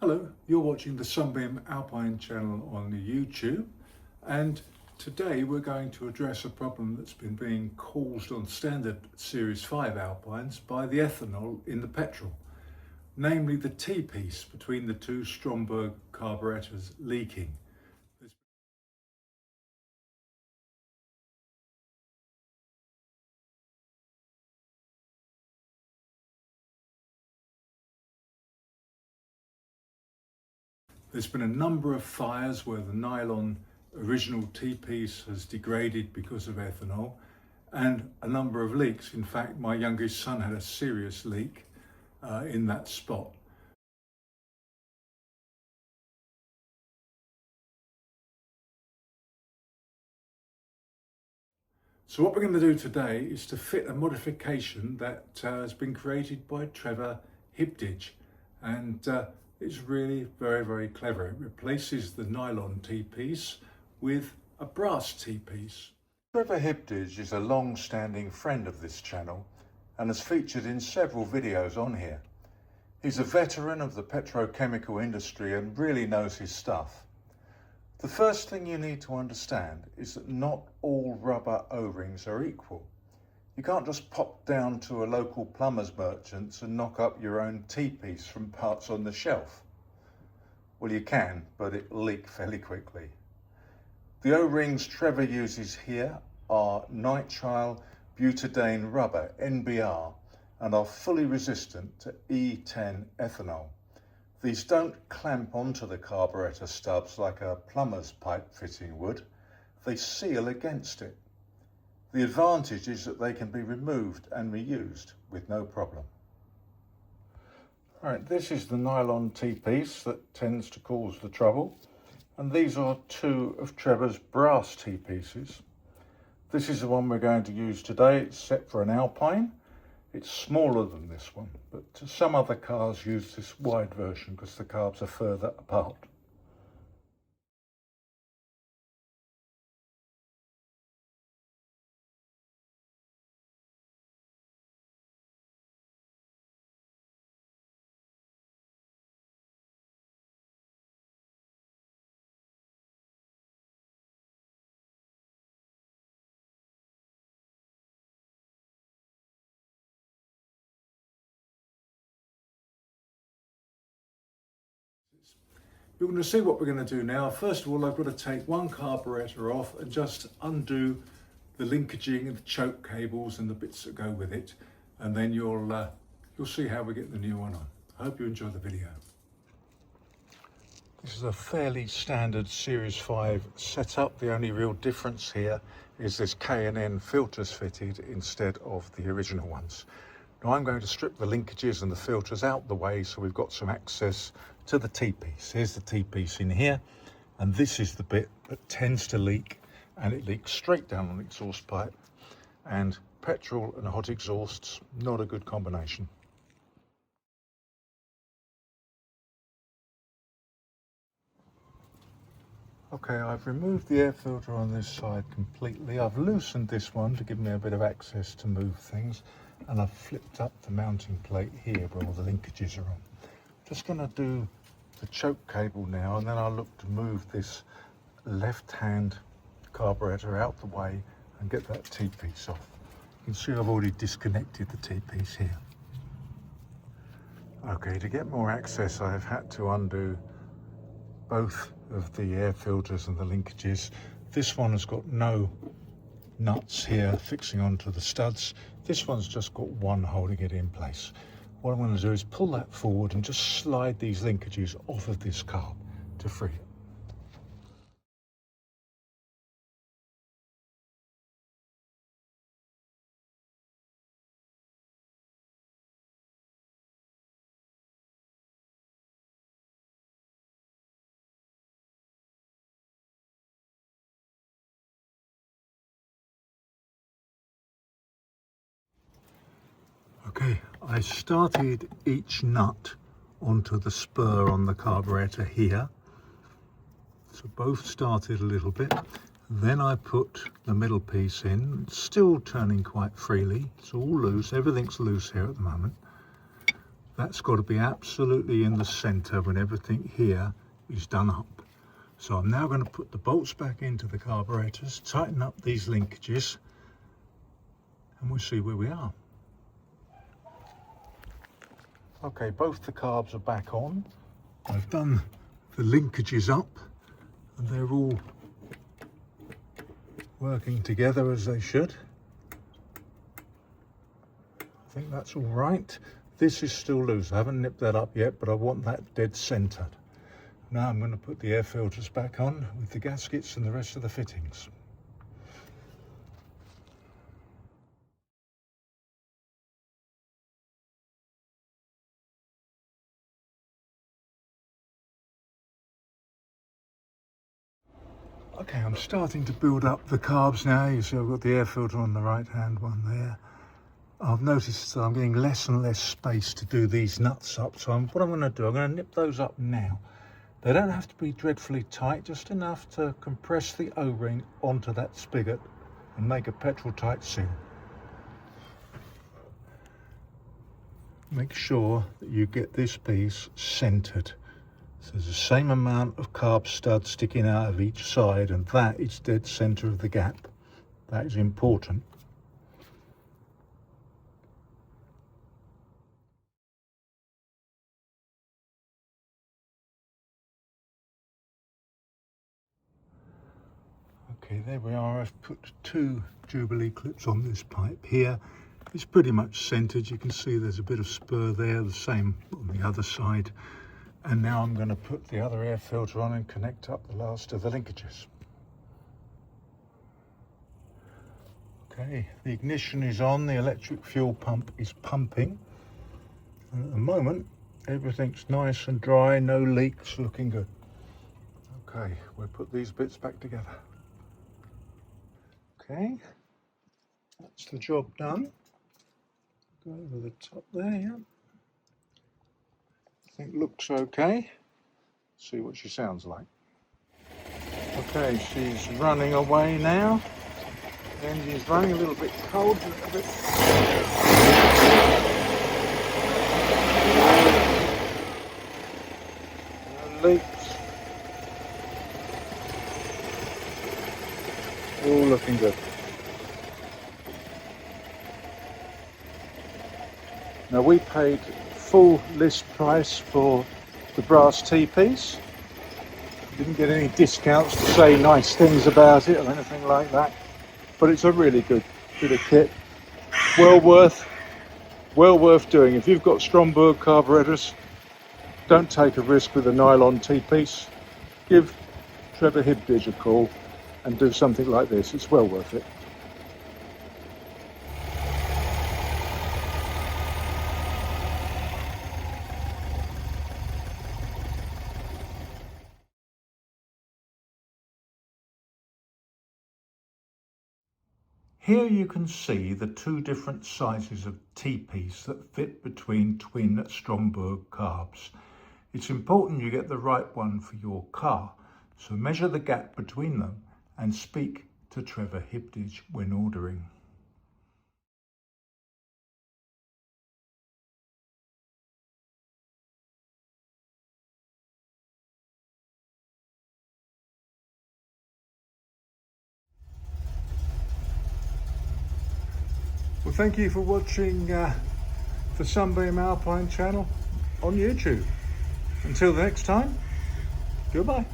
Hello, you're watching the Sunbeam Alpine channel on YouTube, and today we're going to address a problem that's been being caused on standard Series V Alpines by the ethanol in the petrol, namely the T-piece between the two Stromberg carburetors leaking. There's been a number of fires where the nylon original T-piece has degraded because of ethanol, and a number of leaks. In fact, my youngest son had a serious leak in that spot. So what we're going to do today is to fit a modification that has been created by Trevor Hibdige, and it's really very clever. It replaces the nylon T-piece with a brass T-piece. Trevor Hibdige is a long-standing friend of this channel and has featured in several videos on here. He's a veteran of the petrochemical industry and really knows his stuff. The first thing you need to understand is that not all rubber O-rings are equal. You can't just pop down to a local plumber's merchant's and knock up your own T-piece from parts on the shelf. Well, you can, but it'll leak fairly quickly. The O-rings Trevor uses here are Nitrile Butadiene Rubber, NBR, and are fully resistant to E10 ethanol. These don't clamp onto the carburetor stubs like a plumber's pipe fitting would. They seal against it. The advantage is that they can be removed and reused with no problem. Right, this is the nylon T-piece that tends to cause the trouble, and these are two of Trevor's brass T-pieces. This is the one we're going to use today. It's set for an Alpine. It's smaller than this one, but some other cars use this wide version because the carbs are further apart. You're going to see what we're going to do now. First of all, I've got to take one carburetor off and just undo the linkaging and the choke cables and the bits that go with it, and then you'll see how we get the new one on. I hope you enjoy the video. This is a fairly standard Series V setup. The only real difference here is this K&N filters fitted instead of the original ones. Now I'm going to strip the linkages and the filters out the way so we've got some access to the T-piece. Here's the T-piece in here, and this is the bit that tends to leak, and it leaks straight down on the exhaust pipe, and petrol and hot exhausts, not a good combination. Okay, I've removed the air filter on this side completely. I've loosened this one to give me a bit of access to move things, and I've flipped up the mounting plate here where all the linkages are on. Just going to do the choke cable now, and then I'll look to move this left-hand carburetor out the way and get that T-piece off. You can see I've already disconnected the T-piece here. Okay, to get more access I've had to undo both of the air filters and the linkages. This one has got no nuts here fixing onto the studs. This one's just got one holding it in place. What I'm going to do is pull that forward and just slide these linkages off of this carb to free it. Okay, I started each nut onto the spur on the carburetor here. So both started a little bit. Then I put the middle piece in. It's still turning quite freely. It's all loose. Everything's loose here at the moment. That's got to be absolutely in the center when everything here is done up. So I'm now going to put the bolts back into the carburetors, tighten up these linkages, and we'll see where we are. Okay, both the carbs are back on. I've done the linkages up and they're all working together as they should. I think that's all right. This is still loose. I haven't nipped that up yet, but I want that dead centered. Now I'm going to put the air filters back on with the gaskets and the rest of the fittings. Okay, I'm starting to build up the carbs now. You see I've got the air filter on the right hand one there. I've noticed that I'm getting less and less space to do these nuts up. So what I'm going to do, I'm going to nip those up now. They don't have to be dreadfully tight, just enough to compress the O-ring onto that spigot and make a petrol tight seal. Make sure that you get this piece centered. So there's the same amount of carb stud sticking out of each side, and that is dead center of the gap. That is important. Okay, there we are. I've put 2 Jubilee clips on this pipe here. It's pretty much centered. You can see there's a bit of spur there, the same on the other side. And now I'm going to put the other air filter on and connect up the last of the linkages. Okay, the ignition is on, the electric fuel pump is pumping. And at the moment, everything's nice and dry, no leaks, looking good. Okay, we'll put these bits back together. Okay, that's the job done. Go over the top there, yeah. I think looks okay. See what she sounds like. Okay, she's running away now. The engine's running a little bit cold, a little bit. No leaks. All looking good. Now we paid full list price for the brass T-piece. Didn't get any discounts to say nice things about it or anything like that, but it's a really good bit of kit. Well worth doing. If you've got Stromberg carburettors, don't take a risk with a nylon T-piece. Give Trevor Hibdige a call and do something like this. It's well worth it. Here you can see the 2 different sizes of T-piece that fit between twin Stromberg carbs. It's important you get the right one for your car, so measure the gap between them and speak to Trevor Hibdige when ordering. Well, thank you for watching the Sunbeam Alpine channel on YouTube. Until the next time, goodbye.